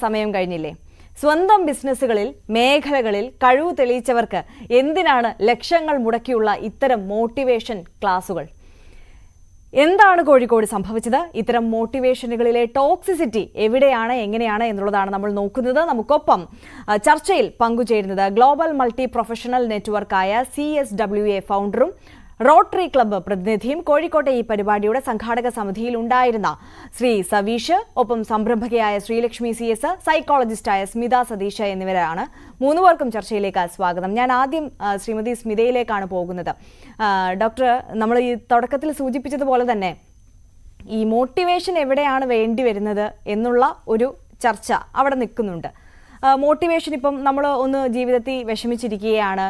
സമയം കഴിഞ്ഞില്ലേ? സ്വന്തം ബിസിനസ്സുകളിൽ മേഖലകളിൽ കഴിവ് തെളിയിച്ചവർക്ക് എന്തിനാണ് ലക്ഷങ്ങൾ മുടക്കിയുള്ള ഇത്തരം മോട്ടിവേഷൻ ക്ലാസുകൾ? എന്താണ് കോഴിക്കോട് സംഭവിച്ചത്? ഇത്തരം മോട്ടിവേഷനുകളിലെ ടോക്സിസിറ്റി എവിടെയാണ്, എങ്ങനെയാണ് എന്നുള്ളതാണ് നമ്മൾ നോക്കുന്നത്. നമുക്കൊപ്പം ചർച്ചയിൽ പങ്കുചേരുന്നത് ഗ്ലോബൽ മൾട്ടി പ്രൊഫഷണൽ നെറ്റ്വർക്കായ CSWA ഫൗണ്ടറും റോട്ടറി ക്ലബ്ബ് പ്രതിനിധിയും കോഴിക്കോട്ടെ ഈ പരിപാടിയുടെ സംഘാടക സമിതിയിൽ ഉണ്ടായിരുന്ന ശ്രീ സവീഷ്, ഒപ്പം സംരംഭകയായ ശ്രീലക്ഷ്മി CS, സൈക്കോളജിസ്റ്റായ സ്മിത സതീഷ് എന്നിവരാണ്. മൂന്നുപേർക്കും ചർച്ചയിലേക്ക് സ്വാഗതം. ഞാൻ ആദ്യം ശ്രീമതി സ്മിതയിലേക്കാണ് പോകുന്നത്. ഡോക്ടർ, നമ്മൾ ഈ തുടക്കത്തിൽ സൂചിപ്പിച്ചതുപോലെ തന്നെ ഈ മോട്ടിവേഷൻ എവിടെയാണ് വേണ്ടി വരുന്നത് എന്നുള്ള ഒരു ചർച്ച അവിടെ നിൽക്കുന്നുണ്ട്. മോട്ടിവേഷൻ ഇപ്പം നമ്മൾ ഒന്ന് ജീവിതത്തിൽ വിഷമിച്ചിരിക്കുകയാണ്,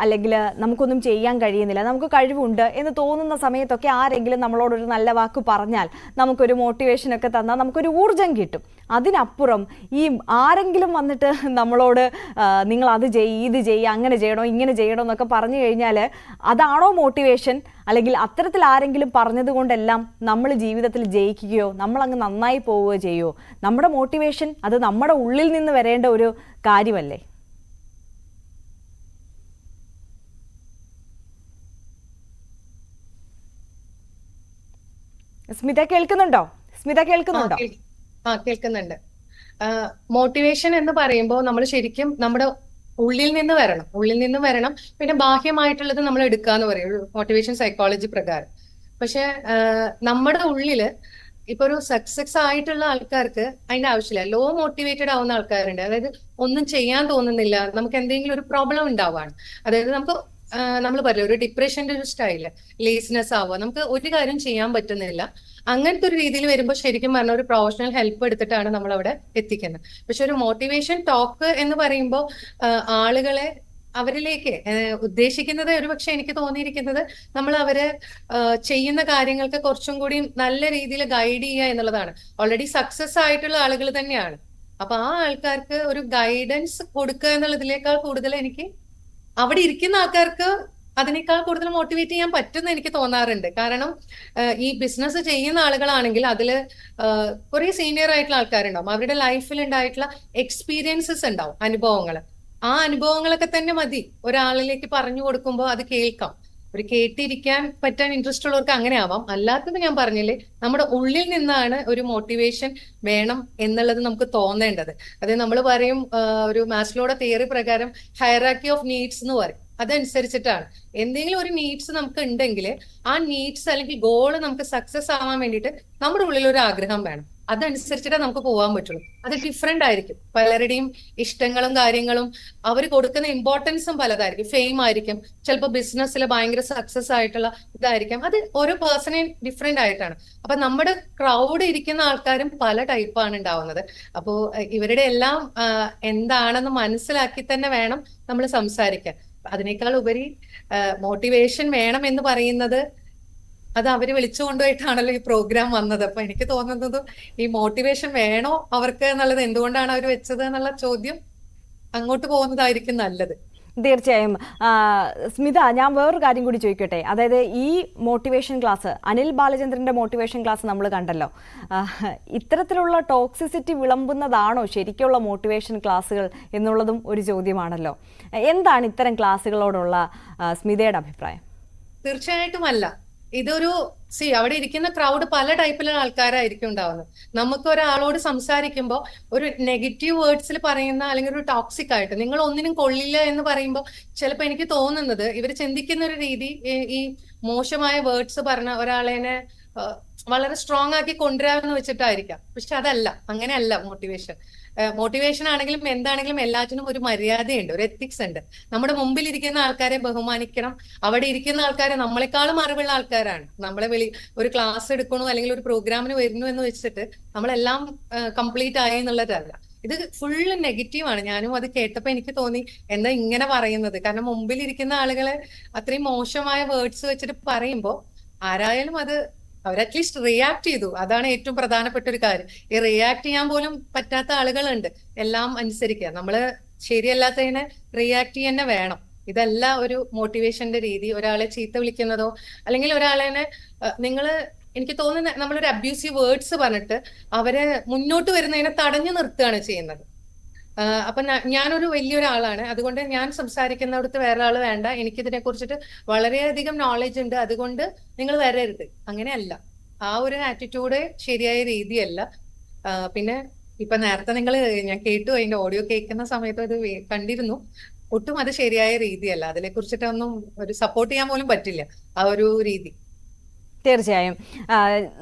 അല്ലെങ്കിൽ നമുക്കൊന്നും ചെയ്യാൻ കഴിയുന്നില്ല, നമുക്ക് കഴിവുണ്ട് എന്ന് തോന്നുന്ന സമയത്തൊക്കെ ആരെങ്കിലും നമ്മളോടൊരു നല്ല വാക്ക് പറഞ്ഞാൽ, നമുക്കൊരു മോട്ടിവേഷനൊക്കെ തന്നാൽ നമുക്കൊരു ഊർജം കിട്ടും. അതിനപ്പുറം ഈ ആരെങ്കിലും വന്നിട്ട് നമ്മളോട് നിങ്ങൾ അത് ഇത് ചെയ്യുക, അങ്ങനെ ചെയ്യണോ, ഇങ്ങനെ ചെയ്യണോ എന്നൊക്കെ പറഞ്ഞു കഴിഞ്ഞാൽ അതാണോ മോട്ടിവേഷൻ? അല്ലെങ്കിൽ അത്തരത്തിൽ ആരെങ്കിലും പറഞ്ഞത് കൊണ്ടെല്ലാം നമ്മൾ ജീവിതത്തിൽ ജയിക്കുകയോ നമ്മളങ്ങ് നന്നായി പോവുകയോ ചെയ്യുമോ? നമ്മുടെ മോട്ടിവേഷൻ അത് നമ്മുടെ ഉള്ളിൽ നിന്ന് വരേണ്ട ഒരു കാര്യമല്ലേ? സ്മിത കേൾക്കുന്നുണ്ടോ? കേൾക്കുന്നുണ്ട്. മോട്ടിവേഷൻ എന്ന് പറയുമ്പോൾ നമ്മൾ ശരിക്കും നമ്മുടെ ഉള്ളിൽ നിന്ന് വരണം. പിന്നെ ബാഹ്യമായിട്ടുള്ളത് നമ്മൾ എടുക്കാന്ന് പറയും മോട്ടിവേഷൻ സൈക്കോളജി പ്രകാരം. പക്ഷെ നമ്മുടെ ഉള്ളില് ഇപ്പൊ ഒരു സക്സസ് ആയിട്ടുള്ള ആൾക്കാർക്ക് അതിന്റെ ആവശ്യമില്ല. ലോ മോട്ടിവേറ്റഡ് ആവുന്ന ആൾക്കാരുണ്ട്. അതായത് ഒന്നും ചെയ്യാൻ തോന്നുന്നില്ല, നമുക്ക് എന്തെങ്കിലും ഒരു പ്രോബ്ലം ഉണ്ടാവാണ്. അതായത് നമ്മൾ പറയും ഒരു ഡിപ്രഷന്റെ ഒരു സ്റ്റൈല്, ലേസിനെസ് ആവുക, നമുക്ക് ഒരു കാര്യം ചെയ്യാൻ പറ്റുന്നില്ല. അങ്ങനത്തെ ഒരു രീതിയിൽ വരുമ്പോൾ ശരിക്കും പറഞ്ഞ ഒരു പ്രൊഫഷണൽ ഹെൽപ്പ് എടുത്തിട്ടാണ് നമ്മൾ അവിടെ എത്തിക്കുന്നത്. പക്ഷെ ഒരു മോട്ടിവേഷൻ ടോക്ക് എന്ന് പറയുമ്പോൾ ആളുകളെ അവരിലേക്ക് ഉദ്ദേശിക്കുന്നത് ഒരുപക്ഷെ എനിക്ക് തോന്നിയിരിക്കുന്നത് നമ്മൾ അവരെ ചെയ്യുന്ന കാര്യങ്ങൾക്ക് കുറച്ചും കൂടി നല്ല രീതിയിൽ ഗൈഡ് ചെയ്യുക എന്നുള്ളതാണ്. ഓൾറെഡി സക്സസ് ആയിട്ടുള്ള ആളുകൾ തന്നെയാണ്. അപ്പൊ ആ ആൾക്കാർക്ക് ഒരു ഗൈഡൻസ് കൊടുക്കുക എന്നുള്ളതിനേക്കാൾ കൂടുതൽ എനിക്ക് അവിടെ ഇരിക്കുന്ന ആൾക്കാർക്ക് അതിനേക്കാൾ കൂടുതൽ മോട്ടിവേറ്റ് ചെയ്യാൻ പറ്റുമെന്ന് എനിക്ക് തോന്നാറുണ്ട്. കാരണം ഈ ബിസിനസ് ചെയ്യുന്ന ആളുകളാണെങ്കിൽ അതിൽ കുറെ സീനിയർ ആയിട്ടുള്ള ആൾക്കാരുണ്ടാവും. അവരുടെ ലൈഫിൽ ഉണ്ടായിട്ടുള്ള എക്സ്പീരിയൻസസ് ഉണ്ടാവും, അനുഭവങ്ങൾ. ആ അനുഭവങ്ങളൊക്കെ തന്നെ മതി ഒരാളിലേക്ക് പറഞ്ഞു കൊടുക്കുമ്പോൾ അത് കേൾക്കാം. ഒരു കേട്ടിരിക്കാൻ പറ്റാൻ ഇൻട്രസ്റ്റ് ഉള്ളവർക്ക് അങ്ങനെ ആവാം. അല്ലാത്തത് ഞാൻ പറഞ്ഞില്ലേ, നമ്മുടെ ഉള്ളിൽ നിന്നാണ് ഒരു മോട്ടിവേഷൻ വേണം എന്നുള്ളത് നമുക്ക് തോന്നേണ്ടത്. അത് നമ്മൾ പറയും ഒരു മാസ്ലോയുടെ തിയറി പ്രകാരം ഹയറാർക്കി ഓഫ് നീഡ്സ് എന്ന് പറയും. അതനുസരിച്ചിട്ടാണ് എന്തെങ്കിലും ഒരു നീഡ്സ് നമുക്ക് ഉണ്ടെങ്കിൽ ആ നീഡ്സ് അല്ലെങ്കിൽ ഗോള് നമുക്ക് സക്സസ് ആവാൻ വേണ്ടിയിട്ട് നമ്മുടെ ഉള്ളിൽ ഒരു ആഗ്രഹം വേണം. അതനുസരിച്ചിട്ടേ നമുക്ക് പോകാൻ പറ്റുള്ളൂ. അത് ഡിഫറെന്റ് ആയിരിക്കും. പലരുടെയും ഇഷ്ടങ്ങളും കാര്യങ്ങളും അവർ കൊടുക്കുന്ന ഇമ്പോർട്ടൻസും പലതായിരിക്കും. ഫെയിം ആയിരിക്കും, ചിലപ്പോൾ ബിസിനസ്സിൽ ഭയങ്കര സക്സസ് ആയിട്ടുള്ള ഇതായിരിക്കാം. അത് ഓരോ പേഴ്സണെ ഡിഫറെന്റ് ആയിട്ടാണ്. അപ്പൊ നമ്മുടെ ക്രൗഡ് ഇരിക്കുന്ന ആൾക്കാരും പല ടൈപ്പാണ് ഉണ്ടാവുന്നത്. അപ്പോ ഇവരുടെ എല്ലാം എന്താണെന്ന് മനസ്സിലാക്കി തന്നെ വേണം നമ്മൾ സംസാരിക്കാൻ. അതിനേക്കാൾ ഉപരി മോട്ടിവേഷൻ വേണം എന്ന് പറയുന്നത് അത് അവര് വിളിച്ചു കൊണ്ടുപോയിട്ടാണല്ലോ ഈ പ്രോഗ്രാം വന്നത്. അപ്പൊ എനിക്ക് തോന്നുന്നത് ഈ മോട്ടിവേഷൻ വേണോ അവർക്ക് എന്നുള്ളത്, എന്തുകൊണ്ടാണ് അവർ വെച്ചത് എന്നുള്ള ചോദ്യം അങ്ങോട്ട് പോകുന്നതായിരിക്കും നല്ലത്. തീർച്ചയായും. സ്മിത, ഞാൻ വേറൊരു കാര്യം കൂടി ചോദിക്കട്ടെ. അതായത് ഈ മോട്ടിവേഷൻ ക്ലാസ്, അനിൽ ബാലചന്ദ്രന്റെ മോട്ടിവേഷൻ ക്ലാസ് നമ്മൾ കണ്ടല്ലോ. ഇത്തരത്തിലുള്ള ടോക്സിസിറ്റി വിളമ്പുന്നതാണോ ശരിക്കുള്ള മോട്ടിവേഷൻ ക്ലാസ്സുകൾ എന്നുള്ളതും ഒരു ചോദ്യമാണല്ലോ. എന്താണ് ഇത്തരം ക്ലാസ്സുകളോടുള്ള സ്മിതയുടെ അഭിപ്രായം? തീർച്ചയായിട്ടും അല്ല. ഇതൊരു അവിടെ ഇരിക്കുന്ന ക്രൗഡ് പല ടൈപ്പിലുള്ള ആൾക്കാരായിരിക്കും ഉണ്ടാവുന്നത്. നമുക്ക് ഒരാളോട് സംസാരിക്കുമ്പോൾ ഒരു നെഗറ്റീവ് വേർഡ്സിൽ പറയുന്ന അല്ലെങ്കിൽ ഒരു ടോക്സിക് ആയിട്ട് നിങ്ങൾ ഒന്നിനും കൊള്ളില്ല എന്ന് പറയുമ്പോൾ ചിലപ്പോൾ എനിക്ക് തോന്നുന്നത് ഇവർ ചിന്തിക്കുന്ന ഒരു രീതി ഈ മോശമായ വേർഡ്സ് പറഞ്ഞ ഒരാളെ വളരെ സ്ട്രോങ് ആക്കി കൊണ്ടുവരാമെന്ന് വെച്ചിട്ടായിരിക്കാം. പക്ഷെ അതല്ല, അങ്ങനെയല്ല മോട്ടിവേഷൻ ആണെങ്കിലും എന്താണെങ്കിലും എല്ലാറ്റിനും ഒരു മര്യാദയുണ്ട്, ഒരു എത്തിക്സ് ഉണ്ട്. നമ്മുടെ മുമ്പിൽ ഇരിക്കുന്ന ആൾക്കാരെ ബഹുമാനിക്കണം. അവിടെ ഇരിക്കുന്ന ആൾക്കാരെ നമ്മളെക്കാളും അറിവുള്ള ആൾക്കാരാണ്. നമ്മളെ ഒരു ക്ലാസ് എടുക്കണോ അല്ലെങ്കിൽ ഒരു പ്രോഗ്രാമിന് വരുന്നു എന്ന് വെച്ചിട്ട് നമ്മളെല്ലാം കംപ്ലീറ്റ് ആയി എന്നുള്ളതല്ല. ഇത് ഫുള്ള് നെഗറ്റീവാണ്. ഞാനും അത് കേട്ടപ്പോ എനിക്ക് തോന്നി എന്താ ഇങ്ങനെ പറയുന്നത്. കാരണം മുമ്പിൽ ഇരിക്കുന്ന ആളുകളെ അത്രയും മോശമായ വേർഡ്സ് വെച്ചിട്ട് പറയുമ്പോൾ ആരായാലും അത് അവർ അറ്റ്ലീസ്റ്റ് റിയാക്ട് ചെയ്തു. അതാണ് ഏറ്റവും പ്രധാനപ്പെട്ട ഒരു കാര്യം. ഈ റിയാക്ട് ചെയ്യാൻ പോലും പറ്റാത്ത ആളുകളുണ്ട്. എല്ലാം അനുസരിക്കുക, നമ്മള് ശരിയല്ലാത്തതിനെ റിയാക്ട് ചെയ്യാൻ വേണം. ഇതല്ല ഒരു മോട്ടിവേഷന്റെ രീതി. ഒരാളെ ചീത്ത വിളിക്കുന്നതോ അല്ലെങ്കിൽ ഒരാളെ നിങ്ങള് എനിക്ക് തോന്നുന്ന നമ്മളൊരു അബ്യൂസീവ് വേർഡ്സ് പറഞ്ഞിട്ട് അവരെ മുന്നോട്ട് വരുന്നതിനെ തടഞ്ഞു നിർത്തുകയാണ് ചെയ്യുന്നത്. അപ്പൊ ഞാനൊരു വലിയൊരാളാണ്, അതുകൊണ്ട് ഞാൻ സംസാരിക്കുന്നിടത്ത് വേറെ ആള് വേണ്ട, എനിക്കിതിനെ കുറിച്ചിട്ട് വളരെയധികം നോളജ് ഉണ്ട്, അതുകൊണ്ട് നിങ്ങൾ വരരുത്. അങ്ങനെയല്ല, ആ ഒരു ആറ്റിറ്റ്യൂഡ് ശരിയായ രീതിയല്ല. പിന്നെ ഇപ്പൊ നേരത്തെ ഞാൻ കേട്ടു, അതിന്റെ ഓഡിയോ കേൾക്കുന്ന സമയത്ത് അത് കണ്ടിരുന്നു. ഒട്ടും അത് ശരിയായ രീതിയല്ല. അതിനെ കുറിച്ചിട്ടൊന്നും ഒരു സപ്പോർട്ട് ചെയ്യാൻ പോലും പറ്റില്ല ആ ഒരു രീതി. തീർച്ചയായും.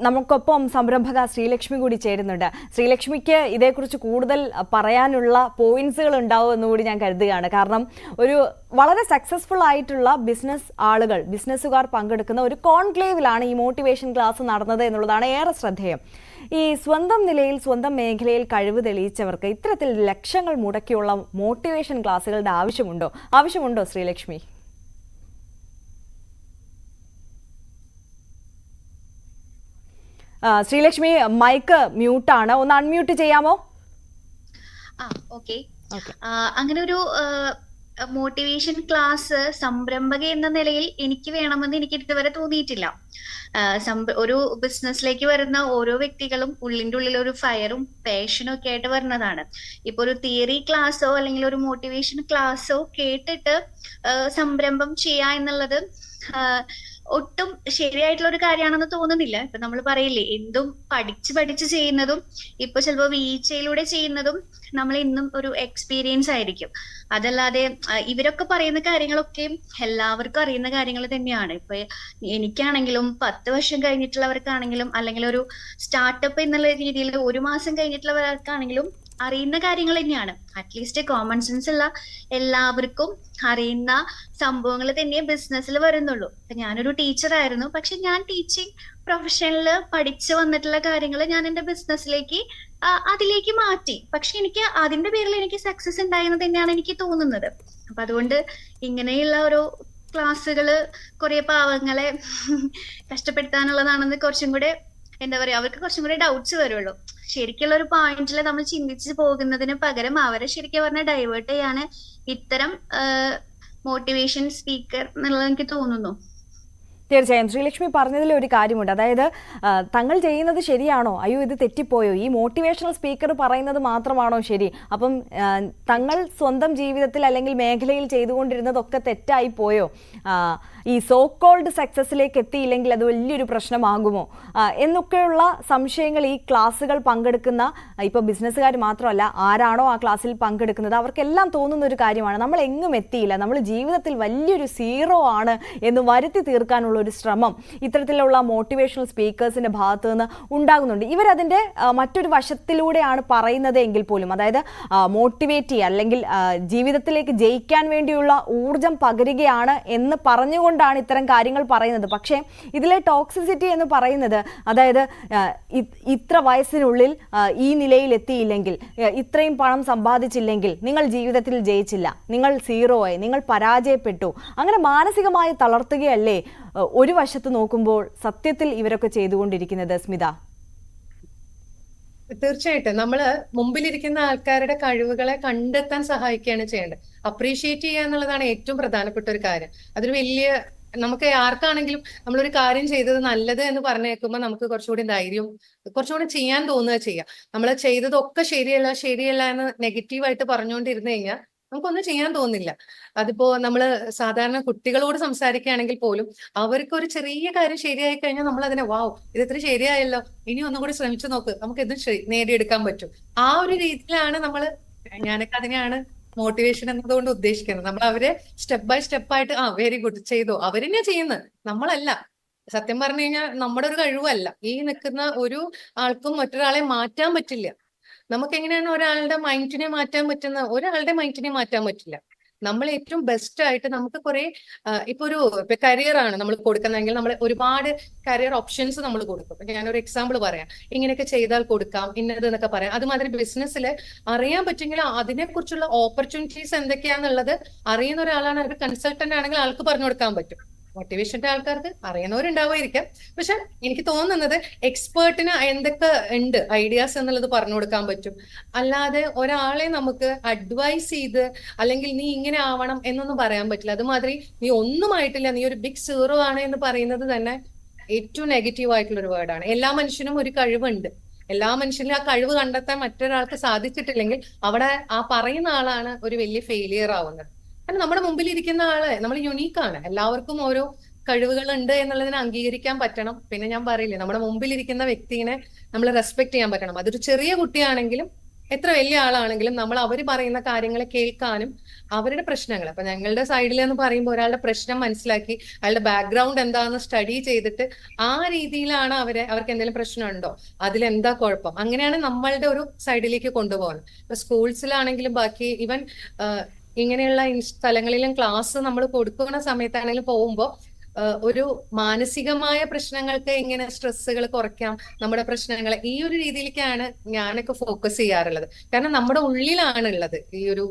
നമുക്കൊപ്പം സംരംഭക ശ്രീലക്ഷ്മി കൂടി ചേരുന്നുണ്ട്. ശ്രീലക്ഷ്മിക്ക് ഇതേക്കുറിച്ച് കൂടുതൽ പറയാനുള്ള പോയിന്റ്സുകൾ ഉണ്ടാവും എന്നുകൂടി ഞാൻ കരുതുകയാണ്. കാരണം ഒരു വളരെ സക്സസ്ഫുൾ ആയിട്ടുള്ള ബിസിനസ്സുകാർ പങ്കെടുക്കുന്ന ഒരു കോൺക്ലേവിലാണ് ഈ മോട്ടിവേഷൻ ക്ലാസ് നടന്നത് എന്നുള്ളതാണ് ഏറെ ശ്രദ്ധേയം. ഈ സ്വന്തം നിലയിൽ സ്വന്തം മേഖലയിൽ കഴിവ് തെളിയിച്ചവർക്ക് ഇത്തരത്തിൽ ലക്ഷങ്ങൾ മുടക്കിയുള്ള മോട്ടിവേഷൻ ക്ലാസ്സുകളുടെ ആവശ്യമുണ്ടോ ശ്രീലക്ഷ്മി? ശ്രീലക്ഷ്മി, മൈക്ക് മ്യൂട്ടാണ്, ഒന്ന് അൺമ്യൂട്ട് ചെയ്യാമോ? ഓക്കെ. അങ്ങനെ ഒരു മോട്ടിവേഷൻ ക്ലാസ് സംരംഭക എന്ന നിലയിൽ എനിക്ക് വേണമെന്ന് എനിക്ക് ഇതുവരെ തോന്നിയിട്ടില്ല. ഒരു ബിസിനസ്സിലേക്ക് വരുന്ന ഓരോ വ്യക്തികളും ഉള്ളിന്റെ ഉള്ളിൽ ഒരു ഫയറും പാഷനും ഒക്കെ ആയിട്ട് വരുന്നതാണ്. ഇപ്പൊ ഒരു തിയറി ക്ലാസ്സോ അല്ലെങ്കിൽ ഒരു മോട്ടിവേഷൻ ക്ലാസ്സോ കേട്ടിട്ട് സംരംഭം ചെയ്യാ എന്നുള്ളത് ഒട്ടും ശരിയായിട്ടുള്ള ഒരു കാര്യമാണെന്ന് തോന്നുന്നില്ല. ഇപ്പൊ നമ്മൾ പറയില്ലേ, എന്തും പഠിച്ച് ചെയ്യുന്നതും ഇപ്പൊ ചിലപ്പോൾ വീഴ്ചയിലൂടെ ചെയ്യുന്നതും നമ്മൾ ഇന്നും ഒരു എക്സ്പീരിയൻസ് ആയിരിക്കും. അതല്ലാതെ ഇവരൊക്കെ പറയുന്ന കാര്യങ്ങളൊക്കെ എല്ലാവർക്കും അറിയുന്ന കാര്യങ്ങൾ തന്നെയാണ്. ഇപ്പൊ എനിക്കാണെങ്കിലും 10 വർഷം കഴിഞ്ഞിട്ടുള്ളവർക്കാണെങ്കിലും അല്ലെങ്കിൽ ഒരു സ്റ്റാർട്ടപ്പ് എന്നുള്ള രീതിയിൽ 1 മാസം കഴിഞ്ഞിട്ടുള്ളവർക്കാണെങ്കിലും അറിയുന്ന കാര്യങ്ങൾ തന്നെയാണ്. അറ്റ്ലീസ്റ്റ് കോമൺ സെൻസ് ഉള്ള എല്ലാവർക്കും അറിയുന്ന സംഭവങ്ങൾ തന്നെ ബിസിനസ്സിൽ വരുന്നുള്ളൂ. ഞാനൊരു ടീച്ചറായിരുന്നു, പക്ഷെ ഞാൻ ടീച്ചിങ് പ്രൊഫഷനിൽ പഠിച്ചു വന്നിട്ടുള്ള കാര്യങ്ങൾ ഞാൻ എന്റെ ബിസിനസ്സിലേക്ക് അതിലേക്ക് മാറ്റി. പക്ഷെ എനിക്ക് അതിന്റെ പേരിൽ എനിക്ക് സക്സസ് ഉണ്ടായെന്ന് തന്നെയാണ് എനിക്ക് തോന്നുന്നത്. അപ്പൊ അതുകൊണ്ട് ഇങ്ങനെയുള്ള ഓരോ ക്ലാസ്സുകള് കുറെ പാവങ്ങളെ കഷ്ടപ്പെടുത്താനുള്ളതാണെന്ന് കുറച്ചും കൂടെ എന്താ പറയാ, അവർക്ക് കുറച്ചും കൂടെ ഡൗട്ട്സ് വരുള്ളൂ. ശരിക്കുള്ള ഒരു പോയിന്റിൽ നമ്മൾ ചിന്തിച്ച് പോകുന്നതിന് പകരം അവരെ ശരിക്കും പറഞ്ഞാൽ ഡൈവേർട്ട് ചെയ്യാണ് ഇത്തരം മോട്ടിവേഷൻ സ്പീക്കർ എന്നുള്ളത് എനിക്ക് തോന്നുന്നു. തീർച്ചയായും ശ്രീലക്ഷ്മി പറഞ്ഞതിൽ ഒരു കാര്യമുണ്ട്. അതായത് തങ്ങൾ ചെയ്യുന്നത് ശരിയാണോ, അയ്യോ ഇത് തെറ്റിപ്പോയോ, ഈ മോട്ടിവേഷണൽ സ്പീക്കർ പറയുന്നത് മാത്രമാണോ ശരി, അപ്പം തങ്ങൾ സ്വന്തം ജീവിതത്തിൽ അല്ലെങ്കിൽ മേഖലയിൽ ചെയ്തുകൊണ്ടിരുന്നതൊക്കെ തെറ്റായി പോയോ, ഈ സോ കോൾഡ് സക്സസിലേക്ക് എത്തിയില്ലെങ്കിൽ അത് വലിയൊരു പ്രശ്നമാകുമോ എന്നൊക്കെയുള്ള സംശയങ്ങൾ ഈ ക്ലാസ്സുകൾ പങ്കെടുക്കുന്ന ഇപ്പോൾ ബിസിനസ്സുകാർ മാത്രമല്ല, ആരാണോ ആ ക്ലാസ്സിൽ പങ്കെടുക്കുന്നത് അവർക്കെല്ലാം തോന്നുന്ന ഒരു കാര്യമാണ്. നമ്മൾ എങ്ങും എത്തിയില്ല, നമ്മൾ ജീവിതത്തിൽ വലിയൊരു സീറോ ആണ് എന്ന് വരുത്തി തീർക്കാനുള്ള ഒരു ശ്രമം ഇത്തരത്തിലുള്ള മോട്ടിവേഷണൽ സ്പീക്കേഴ്സിന്റെ ഭാഗത്ത് നിന്ന് ഉണ്ടാകുന്നുണ്ട്. ഇവരതിൻ്റെ മറ്റൊരു വശത്തിലൂടെയാണ് പറയുന്നത് എങ്കിൽ പോലും, അതായത് മോട്ടിവേറ്റ് ചെയ്യുക അല്ലെങ്കിൽ ജീവിതത്തിലേക്ക് ജയിക്കാൻ വേണ്ടിയുള്ള ഊർജം പകരുകയാണ് എന്ന് പറഞ്ഞുകൊണ്ടാണ് ഇത്തരം കാര്യങ്ങൾ പറയുന്നത്. പക്ഷേ ഇതിലെ ടോക്സിസിറ്റി എന്ന് പറയുന്നത്, അതായത് ഇത്ര വയസ്സിനുള്ളിൽ ഈ നിലയിൽ എത്തിയില്ലെങ്കിൽ, ഇത്രയും പണം സമ്പാദിച്ചില്ലെങ്കിൽ നിങ്ങൾ ജീവിതത്തിൽ ജയിച്ചില്ല, നിങ്ങൾ സീറോയായി, നിങ്ങൾ പരാജയപ്പെട്ടു, അങ്ങനെ മാനസികമായി തളർത്തുകയല്ലേ ഒരു വശത്ത് നോക്കുമ്പോൾ സത്യത്തിൽ ഇവരൊക്കെ ചെയ്തുകൊണ്ടിരിക്കുന്നത് സ്മിത? തീർച്ചയായിട്ടും നമ്മള് മുമ്പിലിരിക്കുന്ന ആൾക്കാരുടെ കഴിവുകളെ കണ്ടെത്താൻ സഹായിക്കുകയാണ് ചെയ്യേണ്ടത്. അപ്രീഷിയേറ്റ് ചെയ്യുക എന്നുള്ളതാണ് ഏറ്റവും പ്രധാനപ്പെട്ട ഒരു കാര്യം. അതൊരു വലിയ, നമുക്ക് ആർക്കാണെങ്കിലും നമ്മളൊരു കാര്യം ചെയ്തത് നല്ലത് എന്ന് പറഞ്ഞേക്കുമ്പോൾ നമുക്ക് കുറച്ചുകൂടി ധൈര്യവും കുറച്ചുകൂടി ചെയ്യാൻ ചെയ്യാം. നമ്മൾ ചെയ്തതൊക്കെ ശരിയല്ല എന്ന് നെഗറ്റീവായിട്ട് പറഞ്ഞുകൊണ്ടിരുന്നു കഴിഞ്ഞാൽ നമുക്കൊന്നും ചെയ്യാൻ തോന്നില്ല. അതിപ്പോ നമ്മള് സാധാരണ കുട്ടികളോട് സംസാരിക്കുകയാണെങ്കിൽ പോലും അവർക്ക് ഒരു ചെറിയ കാര്യം ശരിയായി കഴിഞ്ഞാൽ നമ്മൾ അതിനെ വാവ് ഇത് ഇത്ര ശരിയായല്ലോ, ഇനി ഒന്നും കൂടി ശ്രമിച്ചു നോക്ക്, നമുക്ക് ഇത് നേടിയെടുക്കാൻ പറ്റും. ആ ഒരു രീതിയിലാണ് ഞാനൊക്കെ അതിനെയാണ് മോട്ടിവേഷൻ എന്നതുകൊണ്ട് ഉദ്ദേശിക്കുന്നത്. നമ്മൾ അവരെ സ്റ്റെപ്പ് ബൈ സ്റ്റെപ്പ് ആയിട്ട് വെരി ഗുഡ് ചെയ്തോ, അവരെന്നെ ചെയ്യുന്നത്, നമ്മളല്ല. സത്യം പറഞ്ഞു കഴിഞ്ഞാൽ നമ്മുടെ ഒരു കഴിവല്ല. ഈ നിൽക്കുന്ന ഒരു ആൾക്കും മറ്റൊരാളെ മാറ്റാൻ പറ്റില്ല. നമുക്ക് എങ്ങനെയാണ് ഒരാളുടെ മൈൻഡിനെ മാറ്റാൻ പറ്റുന്ന, ഒരാളുടെ മൈൻഡിനെ മാറ്റാൻ പറ്റില്ല. നമ്മൾ ഏറ്റവും ബെസ്റ്റ് ആയിട്ട് നമുക്ക് കുറെ ഇപ്പൊ കരിയർ ആണ് നമ്മൾ കൊടുക്കുന്നതെങ്കിൽ നമ്മൾ ഒരുപാട് കരിയർ ഓപ്ഷൻസ് നമ്മൾ കൊടുക്കും. ഞാനൊരു എക്സാമ്പിൾ പറയാം, ഇങ്ങനെയൊക്കെ ചെയ്താൽ കൊടുക്കാം ഇന്നത് എന്നൊക്കെ പറയാം. അതുമാതിരി ബിസിനസ്സിൽ അറിയാൻ പറ്റുമെങ്കിൽ അതിനെക്കുറിച്ചുള്ള ഓപ്പർച്യൂണിറ്റീസ് എന്തൊക്കെയാന്നുള്ളത് അറിയുന്ന ഒരാളാണ്, ഒരു കൺസൾട്ടന്റ് ആണെങ്കിൽ ആൾക്ക് പറഞ്ഞു കൊടുക്കാൻ പറ്റും. മോട്ടിവേഷന്റെ ആൾക്കാർക്ക് അറിയുന്നവരുണ്ടാവുമായിരിക്കാം, പക്ഷെ എനിക്ക് തോന്നുന്നത് എക്സ്പേർട്ടിന് എന്തൊക്കെ ഉണ്ട് ഐഡിയാസ് എന്നുള്ളത് പറഞ്ഞു കൊടുക്കാൻ പറ്റും. അല്ലാതെ ഒരാളെ നമുക്ക് അഡ്വൈസ് ചെയ്ത് അല്ലെങ്കിൽ നീ ഇങ്ങനെ ആവണം എന്നൊന്നും പറയാൻ പറ്റില്ല. അതുമാതിരി നീ ഒന്നും ആയിട്ടില്ല, നീ ഒരു ബിഗ് സീറോ ആണ് എന്ന് പറയുന്നത് തന്നെ ഏറ്റവും നെഗറ്റീവ് ആയിട്ടുള്ള ഒരു വേർഡാണ്. എല്ലാ മനുഷ്യനും ഒരു കഴിവുണ്ട്. എല്ലാ മനുഷ്യനും ആ കഴിവ് കണ്ടെത്താൻ മറ്റൊരാൾക്ക് സാധിച്ചിട്ടില്ലെങ്കിൽ അവിടെ ആ പറയുന്ന ആളാണ് ഒരു വലിയ ഫെയിലിയർ ആവുന്നത്. കാരണം നമ്മുടെ മുമ്പിൽ ഇരിക്കുന്ന ആള് നമ്മൾ യുണീക്കാണ്. എല്ലാവർക്കും ഓരോ കഴിവുകൾ ഉണ്ട് എന്നുള്ളതിനെ അംഗീകരിക്കാൻ പറ്റണം. പിന്നെ ഞാൻ പറയില്ലേ, നമ്മുടെ മുമ്പിൽ ഇരിക്കുന്ന വ്യക്തിനെ നമ്മൾ റെസ്പെക്ട് ചെയ്യാൻ പറ്റണം. അതൊരു ചെറിയ കുട്ടിയാണെങ്കിലും എത്ര വലിയ ആളാണെങ്കിലും നമ്മൾ അവർ പറയുന്ന കാര്യങ്ങൾ കേൾക്കാനും അവരുടെ പ്രശ്നങ്ങൾ, അപ്പൊ ഞങ്ങളുടെ സൈഡിൽ എന്ന് പറയുമ്പോൾ ഒരാളുടെ പ്രശ്നം മനസ്സിലാക്കി അയാളുടെ ബാക്ക്ഗ്രൗണ്ട് എന്താണെന്ന് സ്റ്റഡി ചെയ്തിട്ട് ആ രീതിയിലാണ് അവർക്ക് എന്തെങ്കിലും പ്രശ്നമുണ്ടോ, അതിലെന്താ കുഴപ്പം, അങ്ങനെയാണ് നമ്മളുടെ ഒരു സൈഡിലേക്ക് കൊണ്ടുപോകുന്നത്. ഇപ്പൊ സ്കൂൾസിലാണെങ്കിലും ബാക്കി ഈവൻ ഇങ്ങനെയുള്ള സ്ഥലങ്ങളിലും ക്ലാസ് നമ്മൾ കൊടുക്കുന്ന സമയത്താണെങ്കിലും പോകുമ്പോൾ ഒരു മാനസികമായ പ്രശ്നങ്ങൾക്ക് എങ്ങനെ സ്ട്രെസ്സുകൾ കുറയ്ക്കാം, നമ്മുടെ പ്രശ്നങ്ങൾ, ഈ ഒരു രീതിയിലേക്കാണ് ഞാനൊക്കെ ഫോക്കസ് ചെയ്യാറുള്ളത്. കാരണം നമ്മുടെ ഉള്ളിലാണ് ഉള്ളത് ഈ ഒരു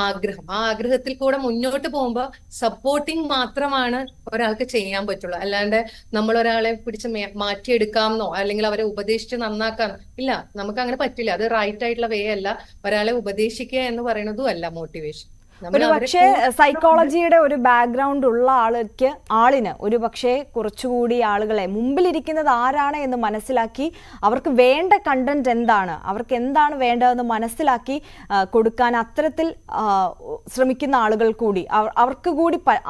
ആഗ്രഹം. ആ ആഗ്രഹത്തിൽ കൂടെ മുന്നോട്ട് പോകുമ്പോൾ സപ്പോർട്ടിങ് മാത്രമാണ് ഒരാൾക്ക് ചെയ്യാൻ പറ്റുള്ളൂ. അല്ലാണ്ട് നമ്മൾ ഒരാളെ പിടിച്ച് മാറ്റിയെടുക്കാമെന്നോ അല്ലെങ്കിൽ അവരെ ഉപദേശിച്ച് നന്നാക്കാം ഇല്ല, നമുക്ക് അങ്ങനെ പറ്റില്ല. അത് റൈറ്റ് ആയിട്ടുള്ള വേ അല്ല. ഒരാളെ ഉപദേശിക്കുക എന്ന് പറയുന്നതും അല്ല മോട്ടിവേഷൻ. ഒരു പക്ഷേ സൈക്കോളജിയുടെ ഒരു ബാക്ക്ഗ്രൗണ്ട് ഉള്ള ആളിന് ഒരു പക്ഷേ കുറച്ചുകൂടി ആളുകളെ മുമ്പിലിരിക്കുന്നത് ആരാണ് എന്ന് മനസ്സിലാക്കി അവർക്ക് വേണ്ട കണ്ടന്റ് എന്താണ്, അവർക്ക് എന്താണ് വേണ്ടതെന്ന് മനസ്സിലാക്കി കൊടുക്കാൻ അത്തരത്തിൽ ശ്രമിക്കുന്ന ആളുകൾ കൂടി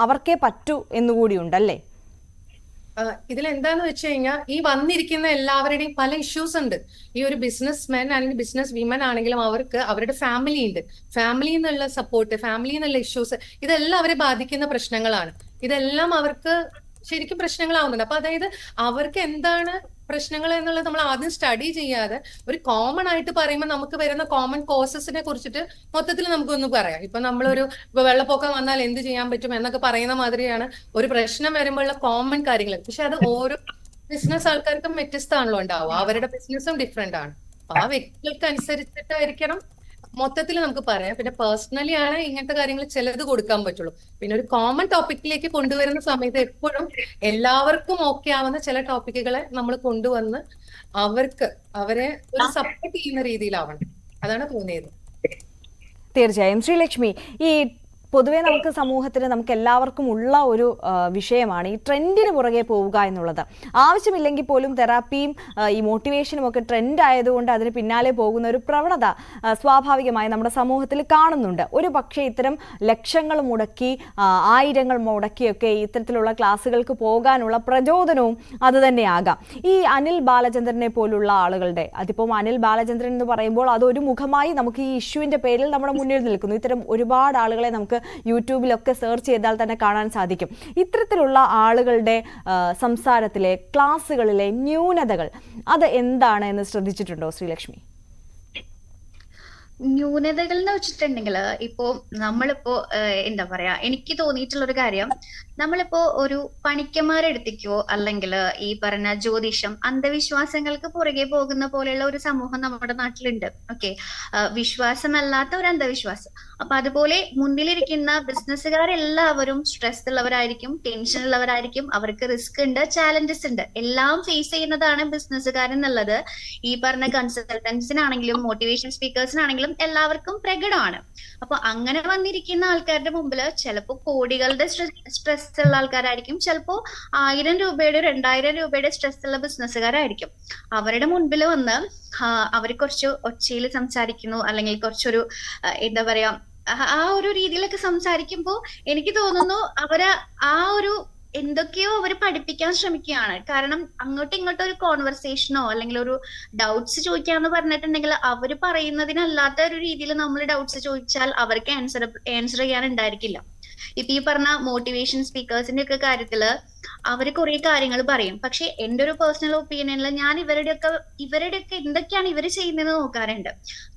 അവർക്കേ പറ്റൂ എന്നുകൂടി ഉണ്ടല്ലേ? ഇതിലെന്താന്ന് വെച്ച് കഴിഞ്ഞാൽ ഈ വന്നിരിക്കുന്ന എല്ലാവരുടെയും പല ഇഷ്യൂസ് ഉണ്ട്. ഈ ഒരു ബിസിനസ് മെൻ അല്ലെങ്കിൽ ബിസിനസ് വിമൻ ആണെങ്കിലും അവർക്ക് അവരുടെ ഫാമിലി ഉണ്ട്. ഫാമിലി എന്നുള്ള സപ്പോർട്ട്, ഫാമിലി എന്നുള്ള ഇഷ്യൂസ്, ഇതെല്ലാം അവരെ ബാധിക്കുന്ന പ്രശ്നങ്ങളാണ്. ഇതെല്ലാം അവർക്ക് ശരിക്കും പ്രശ്നങ്ങളാവുന്നുണ്ട്. അപ്പൊ അതായത് അവർക്ക് എന്താണ് പ്രശ്നങ്ങൾ എന്നുള്ളത് നമ്മൾ ആദ്യം സ്റ്റഡി ചെയ്യാതെ ഒരു കോമൺ ആയിട്ട് പറയുമ്പോൾ നമുക്ക് വരുന്ന കോമൺ കോസസിനെ കുറിച്ചിട്ട് മൊത്തത്തിൽ നമുക്കൊന്ന് പറയാം. ഇപ്പൊ നമ്മളൊരു വെള്ളപ്പൊക്കം വന്നാൽ എന്ത് ചെയ്യാൻ പറ്റും എന്നൊക്കെ പറയുന്ന മാതിരിയാണ് ഒരു പ്രശ്നം വരുമ്പോഴുള്ള കോമൺ കാര്യങ്ങൾ. പക്ഷെ അത് ഓരോ ബിസിനസ് ആൾക്കാർക്കും വ്യത്യസ്തമാണല്ലോ ഉണ്ടാവുക. അവരുടെ ബിസിനസ്സും ഡിഫറെന്റ് ആണ്. ആ വ്യക്തികൾക്ക് അനുസരിച്ചിട്ടായിരിക്കണം മൊത്തത്തിൽ നമുക്ക് പറയാം. പിന്നെ പേഴ്സണലി ആണ് ഇങ്ങനത്തെ കാര്യങ്ങൾ ചിലത് കൊടുക്കാൻ പറ്റുള്ളൂ. പിന്നെ ഒരു കോമൺ ടോപ്പിക്കിലേക്ക് കൊണ്ടുവരുന്ന സമയത്ത് എപ്പോഴും എല്ലാവർക്കും ഓക്കെ ആവുന്ന ചില ടോപ്പിക്കുകളെ നമ്മൾ കൊണ്ടുവന്ന് അവരെ ഒരു സപ്പോർട്ട് ചെയ്യുന്ന രീതിയിലാവണം. അതാണ് തോന്നിയത്. തീർച്ചയായും ശ്രീലക്ഷ്മി, ഈ പൊതുവെ നമുക്ക് സമൂഹത്തിന് നമുക്ക് എല്ലാവർക്കും ഉള്ള ഒരു വിഷയമാണ് ഈ ട്രെൻഡിന് പുറകെ പോവുക എന്നുള്ളത്. ആവശ്യമില്ലെങ്കിൽ പോലും തെറാപ്പിയും ഈ മോട്ടിവേഷനും ഒക്കെ ട്രെൻഡ് ആയതുകൊണ്ട് അതിന് പിന്നാലെ പോകുന്ന ഒരു പ്രവണത സ്വാഭാവികമായി നമ്മുടെ സമൂഹത്തിൽ കാണുന്നുണ്ട്. ഒരു പക്ഷേ ഇത്തരം ലക്ഷങ്ങൾ മുടക്കി ആയിരങ്ങൾ മുടക്കിയൊക്കെ ഇത്തരത്തിലുള്ള ക്ലാസ്സുകൾക്ക് പോകാനുള്ള പ്രചോദനവും അതുതന്നെയാകാം. ഈ അനിൽ ബാലചന്ദ്രനെ പോലുള്ള ആളുകളുടെ, അതിപ്പം അനിൽ ബാലചന്ദ്രൻ എന്ന് പറയുമ്പോൾ അതൊരു മുഖമായി നമുക്ക് ഈ ഇഷ്യൂവിൻ്റെ പേരിൽ നമ്മുടെ മുന്നിൽ നിൽക്കുന്നു. ഇത്തരം ഒരുപാട് ആളുകളെ നമുക്ക് യൂട്യൂബിലൊക്കെ സെർച്ച് ചെയ്താൽ തന്നെ കാണാൻ സാധിക്കും. ഇത്തരത്തിലുള്ള ആളുകളുടെ സംസാരത്തിലെ ക്ലാസ്സുകളിലെ ന്യൂനതകൾ അത് എന്താണ് എന്ന് ശ്രദ്ധിച്ചിട്ടുണ്ടോ ശ്രീലക്ഷ്മി? ന്യൂനതകൾ എന്ന് വെച്ചിട്ടുണ്ടെങ്കിൽ ഇപ്പോ നമ്മളിപ്പോ എന്താ പറയാ, എനിക്ക് തോന്നിയിട്ടുള്ള ഒരു കാര്യം, നമ്മളിപ്പോ ഒരു പണിക്കന്മാരെടുത്തിക്കോ അല്ലെങ്കിൽ ഈ പറഞ്ഞ ജ്യോതിഷം അന്ധവിശ്വാസങ്ങൾക്ക് പുറകെ പോകുന്ന പോലെയുള്ള ഒരു സമൂഹം നമ്മുടെ നാട്ടിലുണ്ട്. ഓക്കെ, വിശ്വാസമല്ലാത്ത ഒരു അന്ധവിശ്വാസം. അപ്പൊ അതുപോലെ മുന്നിലിരിക്കുന്ന ബിസിനസ്സുകാരെല്ലാവരും സ്ട്രെസ് ഉള്ളവരായിരിക്കും, ടെൻഷൻ ഉള്ളവരായിരിക്കും, അവർക്ക് റിസ്ക് ഉണ്ട്, ചാലഞ്ചസ് ഉണ്ട്, എല്ലാം ഫേസ് ചെയ്യുന്നതാണ് ബിസിനസ്സുകാരെന്നുള്ളത് ഈ പറഞ്ഞ കൺസൾട്ടൻസിനാണെങ്കിലും മോട്ടിവേഷൻ സ്പീക്കേഴ്സിനാണെങ്കിലും എല്ലാവർക്കും പ്രകടമാണ്. അപ്പൊ അങ്ങനെ വന്നിരിക്കുന്ന ആൾക്കാരുടെ മുമ്പിൽ ചിലപ്പോ കോടികളുടെ സ്ട്രെസ് ഉള്ള ആൾക്കാരായിരിക്കും, ചിലപ്പോ 1000 രൂപയുടെ 2000 രൂപയുടെ സ്ട്രെസ് ഉള്ള ബിസിനസ്സുകാരായിരിക്കും. അവരുടെ മുൻപിൽ വന്ന് അവർ കുറച്ച് ഒച്ചയിൽ സംസാരിക്കുന്നു, അല്ലെങ്കിൽ കുറച്ചൊരു എന്താ പറയാ ആ ഒരു രീതിയിലൊക്കെ സംസാരിക്കുമ്പോൾ എനിക്ക് തോന്നുന്നു അവര് ആ ഒരു എന്തൊക്കെയോ അവർ പഠിപ്പിക്കാൻ ശ്രമിക്കുകയാണ്. കാരണം അങ്ങോട്ടും ഇങ്ങോട്ടും ഒരു കോൺവെർസേഷനോ അല്ലെങ്കിൽ ഒരു ഡൗട്ട്സ് ചോദിക്കാന്ന് പറഞ്ഞിട്ടുണ്ടെങ്കിൽ അവർ പറയുന്നതിനല്ലാത്ത ഒരു രീതിയിൽ നമ്മൾ ഡൗട്ട്സ് ചോദിച്ചാൽ അവർക്ക് ആൻസർ ചെയ്യാൻ ഉണ്ടായിരിക്കില്ല. ഇപ്പൊ ഈ പറഞ്ഞ മോട്ടിവേഷൻ സ്പീക്കേഴ്സിന്റെ ഒക്കെ കാര്യത്തില് അവര് കുറെ കാര്യങ്ങൾ പറയും. പക്ഷെ എന്റെ ഒരു പേഴ്സണൽ ഒപ്പീനിയനിൽ ഞാൻ ഇവരുടെയൊക്കെ എന്തൊക്കെയാണ് ഇവര് ചെയ്യുന്നതെന്ന് നോക്കാറുണ്ട്.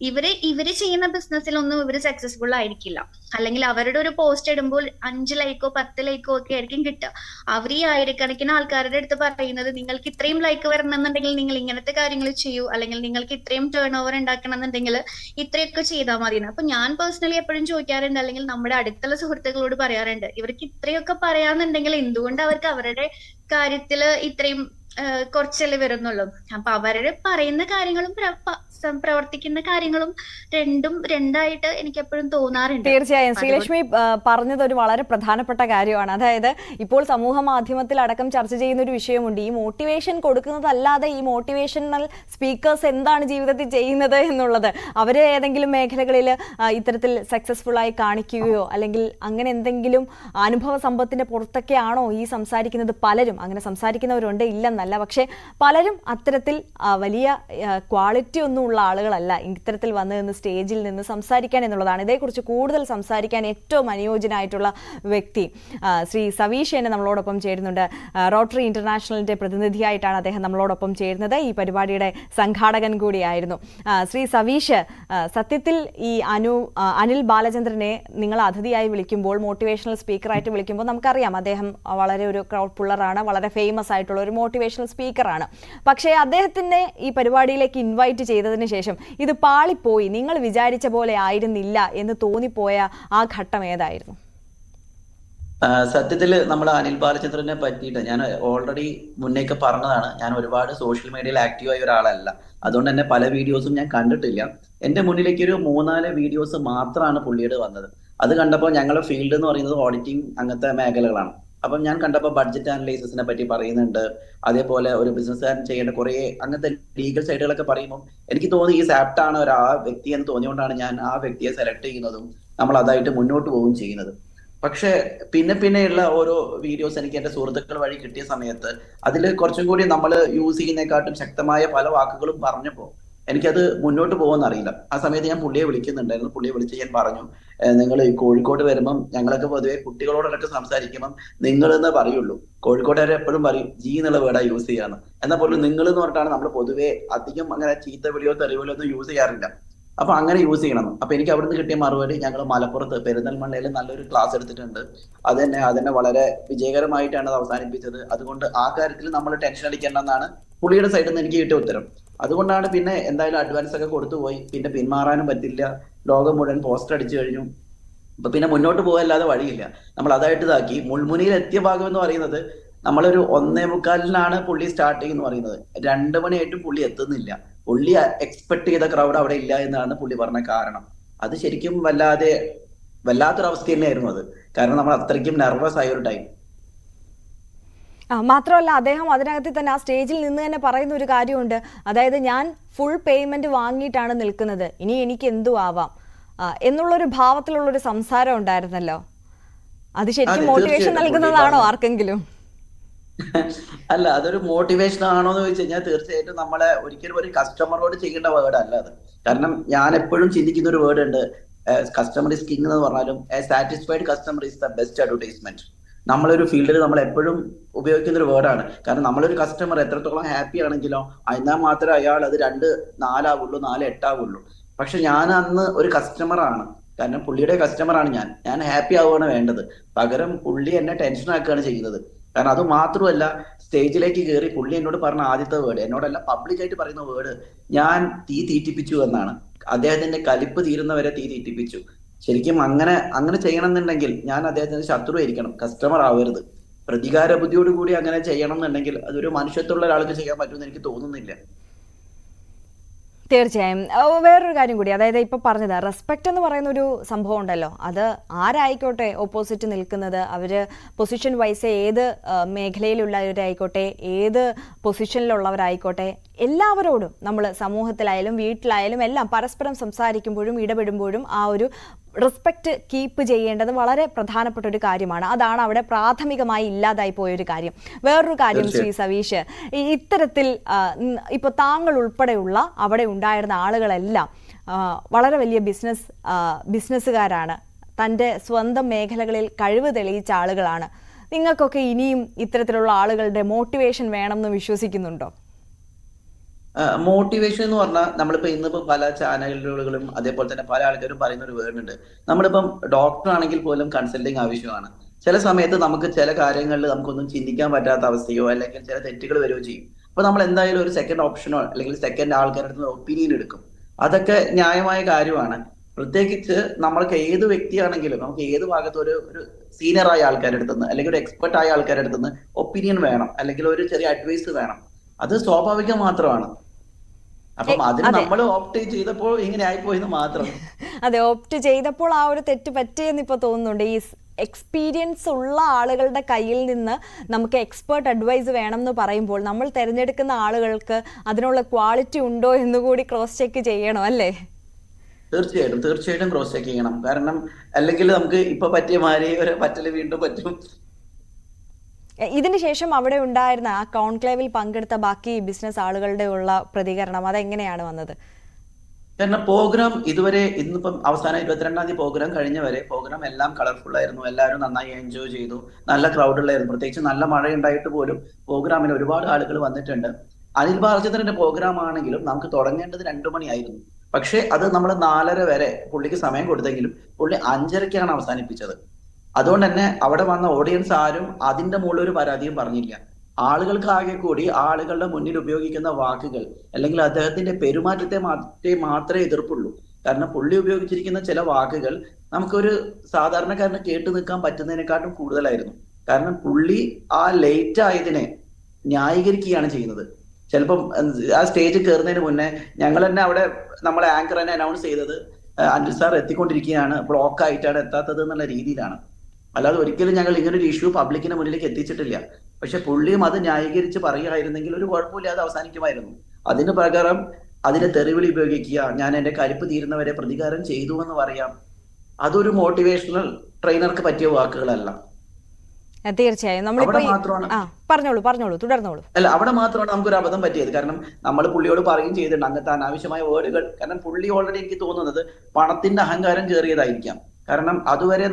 ഇവര് ചെയ്യുന്ന ബിസിനസ്സിലൊന്നും ഇവര് സക്സസ്ഫുൾ ആയിരിക്കില്ല. അല്ലെങ്കിൽ അവരുടെ ഒരു പോസ്റ്റ് ഇടുമ്പോൾ 5 ലൈക്കോ 10 ലൈക്കോ ഒക്കെ ആയിരിക്കും കിട്ടുക. അവർ ഈ ആയിരക്കണക്കിന് ആൾക്കാരുടെ അടുത്ത് പറയുന്നത് നിങ്ങൾക്ക് ഇത്രയും ലൈക്ക് വരണമെന്നുണ്ടെങ്കിൽ നിങ്ങൾ ഇങ്ങനത്തെ കാര്യങ്ങൾ ചെയ്യൂ, അല്ലെങ്കിൽ നിങ്ങൾക്ക് ഇത്രയും ടേൺ ഓവർ ഉണ്ടാക്കണം എന്നുണ്ടെങ്കിൽ ഇത്രയൊക്കെ ചെയ്താൽ മതി. അപ്പൊ ഞാൻ പേഴ്സണലി എപ്പോഴും ചോദിക്കാറുണ്ട്, അല്ലെങ്കിൽ നമ്മുടെ അടുത്തുള്ള സുഹൃത്തുക്കളോട് പറയാറുണ്ട്, ഇവർക്ക് ഇത്രയൊക്കെ പറയാന്നുണ്ടെങ്കിൽ എന്തുകൊണ്ട് അവർക്ക് അവരുടെ കാര്യത്തില് ഇത്രയും കുറച്ചല്ലേ വരുന്നുള്ളൂ. അപ്പൊ അവര് പറയുന്ന കാര്യങ്ങളും പ്രവർത്തിക്കുന്ന കാര്യങ്ങളും രണ്ടും രണ്ടായിട്ട് എനിക്ക് എപ്പോഴും തോന്നാറുണ്ട്. തീർച്ചയായും ശ്രീലക്ഷ്മി പറഞ്ഞത് ഒരു വളരെ പ്രധാനപ്പെട്ട കാര്യമാണ്. അതായത് ഇപ്പോൾ സമൂഹ മാധ്യമത്തിൽ അടക്കം ചർച്ച ചെയ്യുന്ന ഒരു വിഷയമുണ്ട്. ഈ മോട്ടിവേഷൻ കൊടുക്കുന്നതല്ലാതെ ഈ മോട്ടിവേഷണൽ സ്പീക്കേഴ്സ് എന്താണ് ജീവിതത്തിൽ ചെയ്യുന്നത് എന്നുള്ളത്. അവർ ഏതെങ്കിലും മേഖലകളിൽ ഇത്തരത്തിൽ സക്സസ്ഫുൾ ആയി കാണിക്കുകയോ അല്ലെങ്കിൽ അങ്ങനെ എന്തെങ്കിലും അനുഭവ സമ്പത്തിന്റെ പുറത്തൊക്കെയാണോ ഈ സംസാരിക്കുന്നത്? പലരും അങ്ങനെ സംസാരിക്കുന്നവരുണ്ട്, ഇല്ലെന്നല്ല. പക്ഷേ പലരും അത്തരത്തിൽ വലിയ ക്വാളിറ്റി ഒന്നും ഉള്ള ആളുകളല്ല ഇത്തരത്തിൽ വന്ന് നിന്ന് സ്റ്റേജിൽ നിന്ന് സംസാരിക്കാൻ എന്നുള്ളതാണ്. ഇതേക്കുറിച്ച് കൂടുതൽ സംസാരിക്കാൻ ഏറ്റവും അനുയോജ്യനായിട്ടുള്ള വ്യക്തി ശ്രീ സവീഷ് തന്നെ നമ്മളോടൊപ്പം ചേരുന്നുണ്ട്. റോട്ടറി ഇന്റർനാഷണലിന്റെ പ്രതിനിധിയായിട്ടാണ് അദ്ദേഹം നമ്മളോടൊപ്പം ചേരുന്നത്. ഈ പരിപാടിയുടെ സംഘാടകൻ കൂടിയായിരുന്നു. ശ്രീ സവീഷ്, സത്യത്തിൽ ഈ അനിൽ ബാലചന്ദ്രനെ നിങ്ങൾ അതിഥിയായി വിളിക്കുമ്പോൾ, മോട്ടിവേഷണൽ സ്പീക്കറായിട്ട് വിളിക്കുമ്പോൾ നമുക്കറിയാം അദ്ദേഹം വളരെ ഒരു ക്രൗഡ് പുള്ളറാണ്, വളരെ ഫേമസ് ആയിട്ടുള്ള ഒരു മോട്ടിവേഷണൽ സ്പീക്കറാണ്. പക്ഷേ അദ്ദേഹത്തിനെ ഈ പരിപാടിയിലേക്ക് ഇൻവൈറ്റ് ചെയ്തതിന് ശേഷം ഇത് പാളിപ്പോയി, നിങ്ങൾ വിചാരിച്ച പോലെ ആയിരുന്നില്ല എന്ന് തോന്നിപ്പോയ ആ ഘട്ടം ഏതായിരുന്നു? സത്യത്തിൽ നമ്മൾ അനിൽ ബാലചന്ദ്രനെ പറ്റിയിട്ട് ഞാൻ ഓൾറെഡി മുന്നേക്ക് പറഞ്ഞതാണ്. ഞാൻ ഒരുപാട് സോഷ്യൽ മീഡിയയിൽ ആക്റ്റീവായ ഒരാളല്ല. അതുകൊണ്ട് തന്നെ പല വീഡിയോസും ഞാൻ കണ്ടിട്ടില്ല. എന്റെ മുന്നിലേക്ക് ഒരു 3-4 വീഡിയോസ് മാത്രമാണ് പുള്ളിയുടെ വന്നത്. അത് കണ്ടപ്പോൾ ഞങ്ങളുടെ ഫീൽഡ് എന്ന് പറയുന്നത് ഓഡിറ്റിംഗ് അങ്ങനത്തെ മേഖലകളാണ്. അപ്പം ഞാൻ കണ്ടപ്പോൾ ബഡ്ജറ്റ് അനലൈസിസിനെ പറ്റി പറയുന്നുണ്ട്. അതേപോലെ ഒരു ബിസിനസ്സുകാരൻ ചെയ്യേണ്ട കുറേ അങ്ങനത്തെ ലീഗൽ സൈഡുകളൊക്കെ പറയുമ്പോൾ എനിക്ക് തോന്നി ഈ സാപ്റ്റാണ് ആ വ്യക്തി എന്ന് തോന്നിയോണ്ടാണ് ഞാൻ ആ വ്യക്തിയെ സെലക്ട് ചെയ്യുന്നതും നമ്മൾ അതായിട്ട് മുന്നോട്ട് പോവുകയും ചെയ്യുന്നത്. പക്ഷെ പിന്നെയുള്ള ഓരോ വീഡിയോസ് എനിക്ക് എന്റെ സുഹൃത്തുക്കൾ വഴി കിട്ടിയ സമയത്ത് അതിൽ കുറച്ചും കൂടി നമ്മൾ യൂസ് ചെയ്യുന്നതിനെക്കാട്ടും ശക്തമായ പല വാക്കുകളും പറഞ്ഞപ്പോൾ എനിക്കത് മുന്നോട്ട് പോകുമെന്ന് അറിയില്ല. ആ സമയത്ത് ഞാൻ പുള്ളിയെ വിളിക്കുന്നുണ്ടായിരുന്നു. പുള്ളിയെ വിളിച്ച് ഞാൻ പറഞ്ഞു, നിങ്ങൾ ഈ കോഴിക്കോട് വരുമ്പം ഞങ്ങളൊക്കെ പൊതുവെ കുട്ടികളോടൊക്കെ സംസാരിക്കുമ്പം നിങ്ങൾ എന്ന് പറയുള്ളൂ. കോഴിക്കോട്ടുകാരെ എപ്പോഴും പറയും ജി എന്നുള്ള വേർഡാ യൂസ് ചെയ്യാന്ന്. എന്നാൽ പോലും നിങ്ങൾ എന്ന് പറഞ്ഞിട്ടാണ് നമ്മൾ പൊതുവെ അധികം അങ്ങനെ ചീത്ത വിളിയോ തെറിവിളിയോ ഒന്നും യൂസ് ചെയ്യാറില്ല. അപ്പൊ അങ്ങനെ യൂസ് ചെയ്യണം. അപ്പൊ എനിക്ക് അവിടുന്ന് കിട്ടിയ മറുപടി, ഞങ്ങൾ മലപ്പുറത്ത് പെരിന്തൽമണ്ണയിൽ നല്ലൊരു ക്ലാസ് എടുത്തിട്ടുണ്ട്, അതന്നെ വളരെ വിജയകരമായിട്ടാണ് അത് അവസാനിപ്പിച്ചത്. അതുകൊണ്ട് ആ കാര്യത്തിൽ നമ്മൾ ടെൻഷൻ അടിക്കേണ്ടെന്നാണ് പുള്ളിയുടെ സൈഡിൽ നിന്ന് എനിക്ക് കിട്ടിയ ഉത്തരം. അതുകൊണ്ടാണ് പിന്നെ എന്തായാലും അഡ്വാൻസ് ഒക്കെ കൊടുത്തുപോയി. പിന്നെ പിന്മാറാനും പറ്റില്ല. ലോകം മുഴുവൻ പോസ്റ്റർ അടിച്ചു കഴിഞ്ഞു. അപ്പൊ പിന്നെ മുന്നോട്ട് പോകാല്ലാതെ വഴിയില്ല. നമ്മൾ അതായിട്ട് ഇതാക്കി. മുൾമുനിയിൽ എത്തിയ ഭാഗം എന്ന് പറയുന്നത് നമ്മളൊരു 1:45 പുള്ളി സ്റ്റാർട്ടിങ് എന്ന് പറയുന്നത്. 2 മണിയായിട്ടും പുള്ളി എത്തുന്നില്ല. പുള്ളി എക്സ്പെക്ട് ചെയ്ത ക്രൗഡ് അവിടെ ഇല്ല എന്നാണ് പുള്ളി പറഞ്ഞ കാരണം. അത് ശരിക്കും വല്ലാത്തൊരവസ്ഥ തന്നെയായിരുന്നു അത്. കാരണം നമ്മൾ അത്രയ്ക്കും നെർവസ് ആയ ഒരു ടൈം. മാത്രമല്ല അദ്ദേഹം അതിനകത്ത് തന്നെ ആ സ്റ്റേജിൽ നിന്ന് തന്നെ പറയുന്ന ഒരു കാര്യമുണ്ട്. അതായത് ഞാൻ ഫുൾ പേയ്മെന്റ് വാങ്ങിയിട്ടാണ് നിൽക്കുന്നത്, ഇനി എനിക്ക് എന്തു ആവാം എന്നുള്ളൊരു ഭാവത്തിലുള്ളൊരു സംസാരം ഉണ്ടായിരുന്നല്ലോ. അത് ശരിക്കും മോട്ടിവേഷൻ നൽകുന്നതാണോ ആർക്കെങ്കിലും? അല്ല, അതൊരു മോട്ടിവേഷൻ ആണോ എന്ന് ചോദിച്ചു കഴിഞ്ഞാൽ തീർച്ചയായിട്ടും നമ്മളെ ഒരിക്കലും ഒരു കസ്റ്റമറോട് ചെയ്യേണ്ട വേർഡ് അല്ല അത്. കാരണം ഞാൻ എപ്പോഴും ചിന്തിക്കുന്ന ഒരു വേർഡ് ഉണ്ട്, കസ്റ്റമർ ഇസ് കിങ് എന്ന് പറഞ്ഞാലും satisfied customer is the best advertisement. നമ്മളൊരു ഫീൽഡിൽ നമ്മൾ എപ്പോഴും ഉപയോഗിക്കുന്ന ഒരു വേർഡാണ്. കാരണം നമ്മളൊരു കസ്റ്റമർ എത്രത്തോളം ഹാപ്പി ആണെങ്കിലോ എന്നാൽ മാത്രമേ അയാൾ അത് 2-4 ആവുള്ളൂ, 4-8 ആവുള്ളൂ. പക്ഷെ ഞാൻ അന്ന് ഒരു കസ്റ്റമറാണ്. കാരണം പുള്ളിയുടെ കസ്റ്റമറാണ് ഞാൻ ഹാപ്പി ആവുകയാണ് വേണ്ടത്. പകരം പുള്ളി എന്നെ ടെൻഷൻ ആക്കുകയാണ് ചെയ്യുന്നത്. കാരണം അത് മാത്രമല്ല, സ്റ്റേജിലേക്ക് കയറി പുള്ളി എന്നോട് പറഞ്ഞ ആദ്യത്തെ വേർഡ്, എന്നോടല്ല പബ്ലിക്കായിട്ട് പറയുന്ന വേർഡ്, ഞാൻ തീ തീറ്റിപ്പിച്ചു എന്നാണ്. അദ്ദേഹത്തിന്റെ കലിപ്പ് തീരുന്നവരെ തീ തീറ്റിപ്പിച്ചു. ശരിക്കും അങ്ങനെ ചെയ്യണം എന്നുണ്ടെങ്കിൽ ഞാൻ അദ്ദേഹത്തിന്റെ ശത്രു ആയിരിക്കണം, കസ്റ്റമർ ആവരുത്. പ്രതികാര ബുദ്ധിയോടുകൂടി അങ്ങനെ ചെയ്യണം എന്നുണ്ടെങ്കിൽ അതൊരു മനുഷ്യത്വമുള്ള ഒരാൾക്ക് ചെയ്യാൻ പറ്റുമെന്ന് എനിക്ക് തോന്നുന്നില്ല. തീർച്ചയായും. വേറൊരു കാര്യം കൂടി, അതായത് ഇപ്പൊ പറഞ്ഞത് റെസ്പെക്ട് എന്ന് പറയുന്ന ഒരു സംഭവം ഉണ്ടല്ലോ, അത് ആരായിക്കോട്ടെ ഓപ്പോസിറ്റ് നിൽക്കുന്നത്, അവര് പൊസിഷൻ വൈസ് ഏത് മേഖലയിലുള്ളവരായിക്കോട്ടെ, ഏത് പൊസിഷനിലുള്ളവരായിക്കോട്ടെ, എല്ലാവരോടും നമ്മൾ സമൂഹത്തിലായാലും വീട്ടിലായാലും എല്ലാം പരസ്പരം സംസാരിക്കുമ്പോഴും ഇടപെടുമ്പോഴും ആ ഒരു റെസ്പെക്റ്റ് കീപ്പ് ചെയ്യേണ്ടത് വളരെ പ്രധാനപ്പെട്ട ഒരു കാര്യമാണ്. അതാണ് അവിടെ പ്രാഥമികമായി ഇല്ലാതായി പോയൊരു കാര്യം. വേറൊരു കാര്യം ശ്രീ സവീഷ്, ഇത്തരത്തിൽ ഇപ്പോൾ താങ്കൾ ഉൾപ്പെടെയുള്ള അവിടെ ഉണ്ടായിരുന്ന ആളുകളെല്ലാം വളരെ വലിയ ബിസിനസ്സുകാരാണ്, തൻ്റെ സ്വന്തം മേഖലകളിൽ കഴിവ് തെളിയിച്ച ആളുകളാണ്. നിങ്ങൾക്കൊക്കെ ഇനിയും ഇത്തരത്തിലുള്ള ആളുകളുടെ മോട്ടിവേഷൻ വേണമെന്ന് വിശ്വസിക്കുന്നുണ്ടോ? മോട്ടിവേഷൻ എന്ന് പറഞ്ഞാൽ നമ്മളിപ്പോ ഇന്നിപ്പോ പല ചാനലുകളും അതേപോലെ തന്നെ പല ആൾക്കാരും പറയുന്ന ഒരു വേർഡ് ഉണ്ട്. നമ്മളിപ്പം ഡോക്ടർ ആണെങ്കിൽ പോലും കൺസൾട്ടിങ് ആവശ്യമാണ്. ചില സമയത്ത് നമുക്ക് ചില കാര്യങ്ങളിൽ നമുക്കൊന്നും ചിന്തിക്കാൻ പറ്റാത്ത അവസ്ഥയോ അല്ലെങ്കിൽ ചില തെറ്റുകൾ വരികയോ ചെയ്യും. അപ്പൊ നമ്മൾ എന്തായാലും ഒരു സെക്കൻഡ് ഓപ്ഷനോ അല്ലെങ്കിൽ സെക്കൻഡ് ആൾക്കാരുടെ ഒപ്പീനിയൻ എടുക്കും. അതൊക്കെ ന്യായമായ കാര്യമാണ്. പ്രത്യേകിച്ച് നമ്മൾക്ക് ഏത് വ്യക്തിയാണെങ്കിലും നമുക്ക് ഏത് ഭാഗത്ത് ഒരു സീനിയർ ആയ ആൾക്കാരുടെ അടുത്തുനിന്ന് അല്ലെങ്കിൽ ഒരു എക്സ്പെർട്ട് ആയ ആൾക്കാരുടെ അടുത്തുനിന്ന് ഒപ്പീനിയൻ വേണം, അല്ലെങ്കിൽ ഒരു ചെറിയ അഡ്വൈസ് വേണം. അത് സ്വാഭാവികം മാത്രമാണ്. അപ്പം അതിന് നമ്മൾ ഓപ്റ്റ് ചെയ്തപ്പോൾ ഇങ്ങനെ ആയിപ്പോയെന്ന് മാത്രം. അതെ, ഓപ്റ്റ് ചെയ്തപ്പോൾ ആ ഒരു തെറ്റ് പറ്റിയെന്ന് ഇപ്പോൾ തോന്നുന്നുണ്ട്. ഈ എക്സ്പീരിയൻസ് ഉള്ള ആളുകളുടെ കയ്യിൽ നിന്ന് നമുക്ക് എക്സ്പേർട്ട് അഡ്വൈസ് വേണം എന്ന് പറയുമ്പോൾ നമ്മൾ തിരഞ്ഞെടുക്കുന്ന ആളുകൾക്ക് അതിനുള്ള ക്വാളിറ്റി ഉണ്ടോ എന്ന് കൂടി ക്രോസ് ചെക്ക് ചെയ്യണം, അല്ലേ? തീർച്ചയായിട്ടും ക്രോസ് ചെക്ക് ചെയ്യണം. കാരണം അല്ലെങ്കിൽ നമുക്ക് ഇപ്പൊ പറ്റിയ മാതിരി ഒരു പറ്റല് വീണ്ടും പറ്റും. ഇതിന് ശേഷം അവിടെ ഉണ്ടായിരുന്ന ആ കോൺക്ലേവിൽ പങ്കെടുത്ത ബാക്കി ബിസിനസ് ആളുകളുടെ ഉള്ള പ്രതികരണം അതെങ്ങനെയാണ് വന്നത്? കാരണം പ്രോഗ്രാം ഇതുവരെ ഇന്നിപ്പം അവസാനം 22-ാം തീയതി പ്രോഗ്രാം കഴിഞ്ഞവരെ പ്രോഗ്രാം എല്ലാം കളർഫുൾ ആയിരുന്നു. എല്ലാവരും നന്നായി എൻജോയ് ചെയ്തു. നല്ല ക്രൗഡുള്ളായിരുന്നു. പ്രത്യേകിച്ച് നല്ല മഴ ഉണ്ടായിട്ട് പോലും പ്രോഗ്രാമിന് ഒരുപാട് ആളുകൾ വന്നിട്ടുണ്ട്. അനിൽ ബാലചന്ദ്രന്റെ പ്രോഗ്രാം ആണെങ്കിലും നമുക്ക് തുടങ്ങേണ്ടത് 2 മണിയായിരുന്നു. പക്ഷെ അത് നമ്മൾ 4:30 വരെ പുള്ളിക്ക് സമയം കൊടുത്തെങ്കിലും പുള്ളി 5:30-ക്കാണ് അവസാനിപ്പിച്ചത്. അതുകൊണ്ട് തന്നെ അവിടെ വന്ന ഓഡിയൻസ് ആരും അതിന്റെ മുകളിൽ ഒരു പരാതിയും പറഞ്ഞില്ല. ആളുകൾക്ക് ആകെ കൂടി ആളുകളുടെ മുന്നിൽ ഉപയോഗിക്കുന്ന വാക്കുകൾ അല്ലെങ്കിൽ അദ്ദേഹത്തിന്റെ പെരുമാറ്റത്തെ മാത്രമേ എതിർപ്പുള്ളൂ. കാരണം പുള്ളി ഉപയോഗിച്ചിരിക്കുന്ന ചില വാക്കുകൾ നമുക്കൊരു സാധാരണക്കാരന് കേട്ടു നിൽക്കാൻ പറ്റുന്നതിനെക്കാട്ടും കൂടുതലായിരുന്നു. കാരണം പുള്ളി ആ ലേറ്റ് ആയതിനെ ന്യായീകരിക്കുകയാണ് ചെയ്യുന്നത്. ചിലപ്പം ആ സ്റ്റേജിൽ കയറുന്നതിന് മുന്നേ ഞങ്ങൾ തന്നെ അവിടെ നമ്മളെ ആങ്കർ തന്നെ അനൗൺസ് ചെയ്തത് അനിൽ സാർ എത്തിക്കൊണ്ടിരിക്കുകയാണ്, ബ്ലോക്ക് ആയിട്ടാണ് എത്താത്തത് എന്നുള്ള രീതിയിലാണ്. അല്ലാതെ ഒരിക്കലും ഞങ്ങൾ ഇങ്ങനൊരു ഇഷ്യൂ പബ്ലിക്കിന്റെ മുന്നിലേക്ക് എത്തിച്ചിട്ടില്ല. പക്ഷെ പുള്ളിയും അത് ന്യായീകരിച്ച് പറയുകയായിരുന്നെങ്കിൽ ഒരു കുഴപ്പമില്ലാതെ അവസാനിക്കുമായിരുന്നു. അതിന് പകരം അതിനെ തെറിവിളി ഉപയോഗിക്കുക, ഞാൻ എന്റെ കലിപ്പ് തീരുന്നവരെ പ്രതികാരം ചെയ്തു എന്ന് പറയാം, അതൊരു മോട്ടിവേഷണൽ ട്രെയിനർക്ക് പറ്റിയ വാക്കുകളല്ല. തീർച്ചയായും പറഞ്ഞോളൂ തുടർന്നോളൂ. അല്ല, അവിടെ മാത്രമാണ് നമുക്കൊരു അബദ്ധം പറ്റിയത്. കാരണം നമ്മൾ പുള്ളിയോട് പറയുകയും ചെയ്തിട്ടുണ്ട് അങ്ങനത്തെ അനാവശ്യമായ വേർഡുകൾ. കാരണം പുള്ളി ഓൾറെഡി എനിക്ക് തോന്നുന്നത് പണത്തിന്റെ അഹങ്കാരം കയറിയതായിരിക്കാം. കാരണം അതുവരെ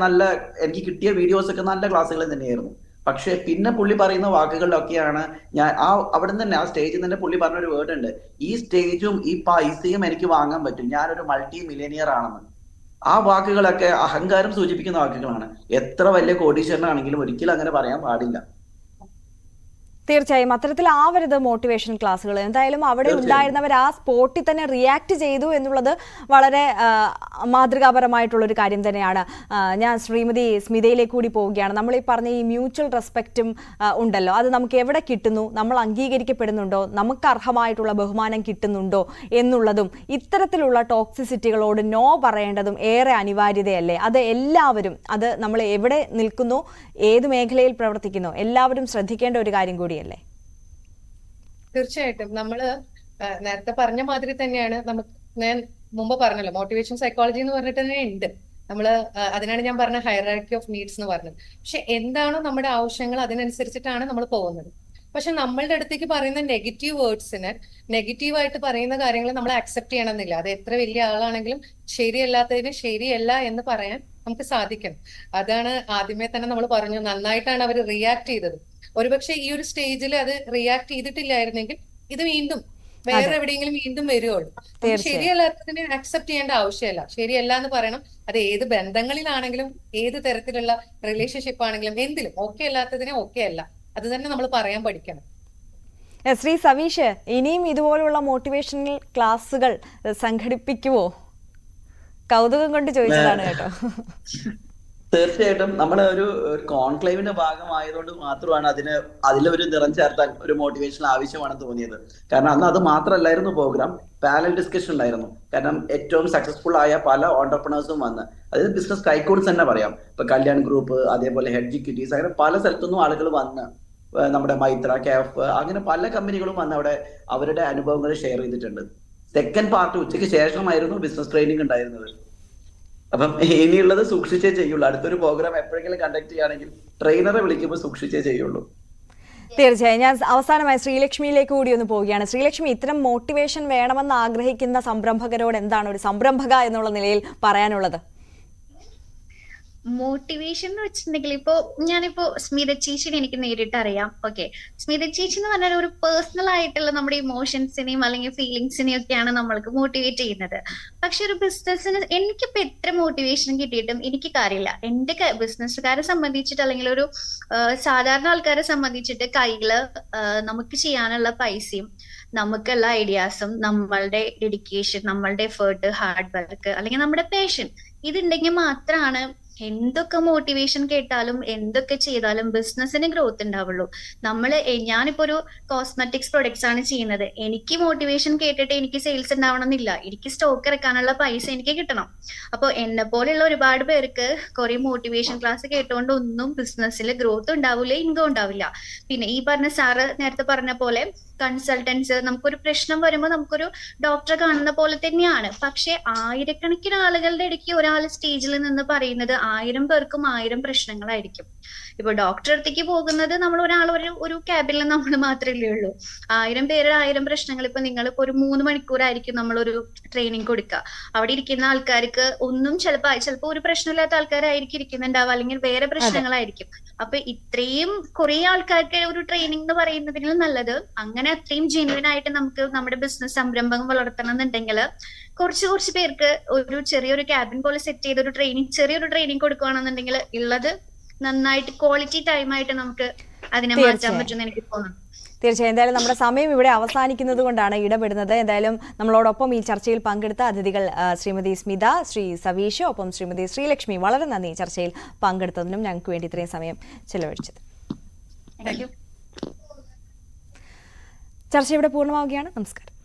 എനിക്ക് കിട്ടിയ വീഡിയോസ് ഒക്കെ നല്ല ക്ലാസ്സുകൾ തന്നെയായിരുന്നു. പക്ഷെ പിന്നെ പുള്ളി പറയുന്ന വാക്കുകളിലൊക്കെയാണ് ഞാൻ അവിടെ നിന്ന് തന്നെ ആ സ്റ്റേജിൽ തന്നെ പുള്ളി പറഞ്ഞൊരു വേർഡ് ഉണ്ട്, ഈ സ്റ്റേജും ഈ പൈസയും എനിക്ക് വാങ്ങാൻ പറ്റും, ഞാനൊരു മൾട്ടി മില്യനിയർ ആണെന്ന്. ആ വാക്കുകളൊക്കെ അഹങ്കാരം സൂചിപ്പിക്കുന്ന വാക്കുകളാണ്. എത്ര വലിയ കോടീശ്വരനാണെങ്കിലും ഒരിക്കലും അങ്ങനെ പറയാൻ പാടില്ല. തീർച്ചയായും അത്തരത്തിലാവരുത് മോട്ടിവേഷൻ ക്ലാസ്സുകൾ. എന്തായാലും അവിടെ ഉണ്ടായിരുന്നവർ ആ സ്പോട്ടിൽ തന്നെ റിയാക്ട് ചെയ്തു എന്നുള്ളത് വളരെ മാതൃകാപരമായിട്ടുള്ളൊരു കാര്യം തന്നെയാണ്. ഞാൻ ശ്രീമതി സ്മിതയിലേക്ക് കൂടി പോവുകയാണ്. നമ്മൾ ഈ പറഞ്ഞ ഈ മ്യൂച്വൽ റെസ്പെക്റ്റും ഉണ്ടല്ലോ, അത് നമുക്ക് എവിടെ കിട്ടുന്നു, നമ്മൾ അംഗീകരിക്കപ്പെടുന്നുണ്ടോ, നമുക്ക് അർഹമായിട്ടുള്ള ബഹുമാനം കിട്ടുന്നുണ്ടോ എന്നുള്ളതും ഇത്തരത്തിലുള്ള ടോക്സിസിറ്റികളോട് നോ പറയേണ്ടതും ഏറെ അനിവാര്യതയല്ലേ? അത് എല്ലാവരും, അത് നമ്മൾ എവിടെ നിൽക്കുന്നു, ഏത് മേഖലയിൽ പ്രവർത്തിക്കുന്നു, എല്ലാവരും ശ്രദ്ധിക്കേണ്ട ഒരു കാര്യം കൂടി. തീർച്ചയായിട്ടും നമ്മള് നേരത്തെ പറഞ്ഞ മാതിരി തന്നെയാണ്. ഞാൻ മുമ്പ് പറഞ്ഞല്ലോ, മോട്ടിവേഷൻ സൈക്കോളജി എന്ന് പറഞ്ഞിട്ട് തന്നെ ഉണ്ട്. നമ്മള് അതിനാണ് ഞാൻ പറഞ്ഞ ഹൈറാർക്കി ഓഫ് നീഡ്സ് എന്ന് പറഞ്ഞത്. പക്ഷെ എന്താണോ നമ്മുടെ ആവശ്യങ്ങൾ അതിനനുസരിച്ചിട്ടാണ് നമ്മൾ പോകുന്നത്. പക്ഷെ നമ്മളുടെ അടുത്തേക്ക് പറയുന്ന നെഗറ്റീവ് വേർഡ്സിന് നെഗറ്റീവായിട്ട് പറയുന്ന കാര്യങ്ങൾ നമ്മൾ അക്സെപ്റ്റ് ചെയ്യണമെന്നില്ല. അത് എത്ര വലിയ ആളാണെങ്കിലും ശരിയല്ലാത്തതിന് ശരിയല്ല എന്ന് പറയാൻ നമുക്ക് സാധിക്കണം. അതാണ് ആദ്യമേ തന്നെ നമ്മൾ പറഞ്ഞു, നന്നായിട്ടാണ് അവർ റിയാക്ട് ചെയ്തത്. ഒരുപക്ഷെ ഈ ഒരു സ്റ്റേജിൽ അത് റിയാക്ട് ചെയ്തിട്ടില്ലായിരുന്നെങ്കിൽ ഇത് വീണ്ടും വേറെ എവിടെയെങ്കിലും വീണ്ടും വരുവുള്ളൂ. ശരിയല്ലാത്തതിനെ അക്സെപ്റ്റ് ചെയ്യേണ്ട ആവശ്യമല്ല. ശരിയല്ല എന്ന് പറയണം. അത് ഏത് ബന്ധങ്ങളിലാണെങ്കിലും ഏത് തരത്തിലുള്ള റിലേഷൻഷിപ്പ് ആണെങ്കിലും എന്തിലും ഓക്കെ അല്ലാത്തതിനെ ഓക്കെ അല്ല, അത് തന്നെ നമ്മൾ പറയാൻ പഠിക്കണം. ശ്രീ സവീഷ്, ഇനിയും ഇതുപോലുള്ള മോട്ടിവേഷണൽ ക്ലാസ്സുകൾ സംഘടിപ്പിക്കുവോ? കൗതുകം കൊണ്ട് ചോദിച്ചതാണ് കേട്ടോ. തീർച്ചയായിട്ടും നമ്മൾ ഒരു കോൺക്ലേവിന്റെ ഭാഗമായതുകൊണ്ട് മാത്രമാണ് അതിലൊരു നിറം ചേർത്താൻ ഒരു മോട്ടിവേഷൻ ആവശ്യമാണെന്ന് തോന്നിയത്. കാരണം അന്ന് അത് മാത്രമല്ലായിരുന്നു പ്രോഗ്രാം, പാനൽ ഡിസ്കഷൻ ഉണ്ടായിരുന്നു. കാരണം ഏറ്റവും സക്സസ്ഫുൾ ആയ പല ഓണ്ടർപ്രണേഴ്സും വന്ന്, അതായത് ബിസിനസ് ടൈക്കൂൺസ് തന്നെ പറയാം, ഇപ്പൊ കല്യാൺ ഗ്രൂപ്പ്, അതേപോലെ ഹെഡ് എക്സിക്യൂട്ടീവ്സ്, അങ്ങനെ പല സ്ഥലത്തുനിന്നും ആളുകൾ വന്ന്, നമ്മുടെ മൈത്ര, കാഫ്, അങ്ങനെ പല കമ്പനികളും വന്ന് അവിടെ അവരുടെ അനുഭവങ്ങൾ ഷെയർ ചെയ്തിട്ടുണ്ട്. സെക്കൻഡ് പാർട്ട് ഉച്ചയ്ക്ക് ശേഷമായിരുന്നു ബിസിനസ് ട്രെയിനിങ് ഉണ്ടായിരുന്നത്. അപ്പം ഇനിയുള്ളത് സൂക്ഷിച്ചേ ചെയ്യുള്ളൂ. അടുത്തൊരു പ്രോഗ്രാം എപ്പോഴെങ്കിലും കണ്ടക്ട് ചെയ്യുകയാണെങ്കിൽ ട്രെയിനറെ വിളിക്കുമ്പോൾ സൂക്ഷിച്ചേ ചെയ്യുള്ളൂ. തീർച്ചയായും. ഞാൻ അവസാനമായി ശ്രീലക്ഷ്മിയിലേക്ക് കൂടി ഒന്ന് പോവുകയാണ്. ശ്രീലക്ഷ്മി, ഇത്തരം മോട്ടിവേഷൻ വേണമെന്ന് ആഗ്രഹിക്കുന്ന സംരംഭകരോട് എന്താണ് ഒരു സംരംഭക എന്നുള്ള നിലയിൽ പറയാനുള്ളത്? മോട്ടിവേഷൻ എന്ന് വെച്ചിട്ടുണ്ടെങ്കിൽ ഞാനിപ്പോ സ്മിത ചേച്ചിനെ എനിക്ക് നേരിട്ട് അറിയാം. ഓക്കെ, സ്മിത ചേച്ചി എന്ന് പറഞ്ഞാൽ ഒരു പേഴ്സണൽ ആയിട്ടുള്ള നമ്മുടെ ഇമോഷൻസിനെയും അല്ലെങ്കിൽ ഫീലിങ്സിനെയും ഒക്കെയാണ് നമ്മൾക്ക് മോട്ടിവേറ്റ് ചെയ്യുന്നത്. പക്ഷെ ഒരു ബിസിനസ്സിന് എനിക്കിപ്പോ എത്ര മോട്ടിവേഷൻ കിട്ടിയിട്ടും എനിക്ക് കാര്യമില്ല. എന്റെ ബിസിനസ്സുകാരെ സംബന്ധിച്ചിട്ട് അല്ലെങ്കിൽ ഒരു സാധാരണ ആൾക്കാരെ സംബന്ധിച്ചിട്ട് കയ്യില് നമുക്ക് ചെയ്യാനുള്ള പൈസയും നമുക്കുള്ള ഐഡിയാസും നമ്മളുടെ ഡെഡിക്കേഷൻ, നമ്മളുടെ എഫേർട്ട്, ഹാർഡ് വർക്ക് അല്ലെങ്കിൽ നമ്മുടെ പാഷൻ ഇതുണ്ടെങ്കിൽ മാത്രമാണ് എന്തൊക്കെ മോട്ടിവേഷൻ കേട്ടാലും എന്തൊക്കെ ചെയ്താലും ബിസിനസ്സിന് ഗ്രോത്ത് ഉണ്ടാവുള്ളൂ. ഞാനിപ്പോ ഒരു കോസ്മെറ്റിക്സ് പ്രൊഡക്ട്സ് ആണ് ചെയ്യുന്നത്. എനിക്ക് മോട്ടിവേഷൻ കേട്ടിട്ട് എനിക്ക് സെയിൽസ് ഉണ്ടാവണം എന്നില്ല. എനിക്ക് സ്റ്റോക്ക് ഇറക്കാനുള്ള പൈസ എനിക്ക് കിട്ടണം. അപ്പൊ എന്നെ പോലെയുള്ള ഒരുപാട് പേർക്ക് കുറെ മോട്ടിവേഷൻ ക്ലാസ് കേട്ടുകൊണ്ട് ഒന്നും ബിസിനസ്സിൽ ഗ്രോത്ത് ഉണ്ടാവില്ല, ഇൻകം ഉണ്ടാവില്ല. പിന്നെ ഈ പറഞ്ഞ സാറ് നേരത്തെ പറഞ്ഞ പോലെ കൺസൾട്ടൻസ്, നമുക്കൊരു പ്രശ്നം വരുമ്പോൾ നമുക്കൊരു ഡോക്ടറെ കാണുന്ന പോലെ തന്നെയാണ്. പക്ഷെ ആയിരക്കണക്കിന് ആളുകളുടെ ഇടയ്ക്ക് ഒരാൾ സ്റ്റേജിൽ നിന്ന് പറയുന്നത് 1000 പേർക്കും 1000 പ്രശ്നങ്ങളായിരിക്കും. ഇപ്പൊ ഡോക്ടറെ അടുത്തേക്ക് പോകുന്നത് നമ്മൾ ഒരു ക്യാബിനിൽ നമ്മൾ മാത്രമല്ലേ ഉള്ളൂ. 1000 പേര് 1000 പ്രശ്നങ്ങൾ. ഇപ്പൊ നിങ്ങളിപ്പോ ഒരു 3 മണിക്കൂറായിരിക്കും നമ്മളൊരു ട്രെയിനിങ് കൊടുക്കുക. അവിടെ ഇരിക്കുന്ന ആൾക്കാർക്ക് ഒന്നും ചിലപ്പോ ഒരു പ്രശ്നമില്ലാത്ത ആൾക്കാരായിരിക്കും ഇരിക്കുന്നുണ്ടാവുക, അല്ലെങ്കിൽ വേറെ പ്രശ്നങ്ങളായിരിക്കും. അപ്പൊ ഇത്രയും കുറെ ആൾക്കാർക്ക് ഒരു ട്രെയിനിങ് എന്ന് പറയുന്നതിലും നല്ലത് അങ്ങനെ അത്രയും ജെന്യുവൻ ആയിട്ട് നമുക്ക് നമ്മുടെ ബിസിനസ് സംരംഭം വളർത്തണം എന്നുണ്ടെങ്കിൽ കുറച്ച് പേർക്ക് ഒരു ചെറിയൊരു ക്യാബിൻ പോലെ സെറ്റ് ചെയ്ത ചെറിയൊരു ട്രെയിനിങ് കൊടുക്കുകയാണെന്നുണ്ടെങ്കിൽ ഉള്ളത് നന്നായിട്ട് ക്വാളിറ്റി ടൈം ആയിട്ട് നമുക്ക് അതിനെ മാറ്റാൻ പറ്റുമെന്ന് എനിക്ക് തോന്നുന്നു. തീർച്ചയായും. എന്തായാലും നമ്മുടെ സമയം ഇവിടെ അവസാനിക്കുന്നത് കൊണ്ടാണ് ഇടപെടുന്നത്. എന്തായാലും നമ്മളോടൊപ്പം ഈ ചർച്ചയിൽ പങ്കെടുത്ത അതിഥികൾ ശ്രീമതി സ്മിത, ശ്രീ സവീഷ്, ഒപ്പം ശ്രീമതി ശ്രീലക്ഷ്മി, വളരെ നന്ദി ചർച്ചയിൽ പങ്കെടുത്തതിനും ഞങ്ങൾക്ക് വേണ്ടി ഇത്രയും സമയം ചെലവഴിച്ചത്. ചർച്ച ഇവിടെ പൂർണ്ണമാവുകയാണ്. നമസ്കാരം.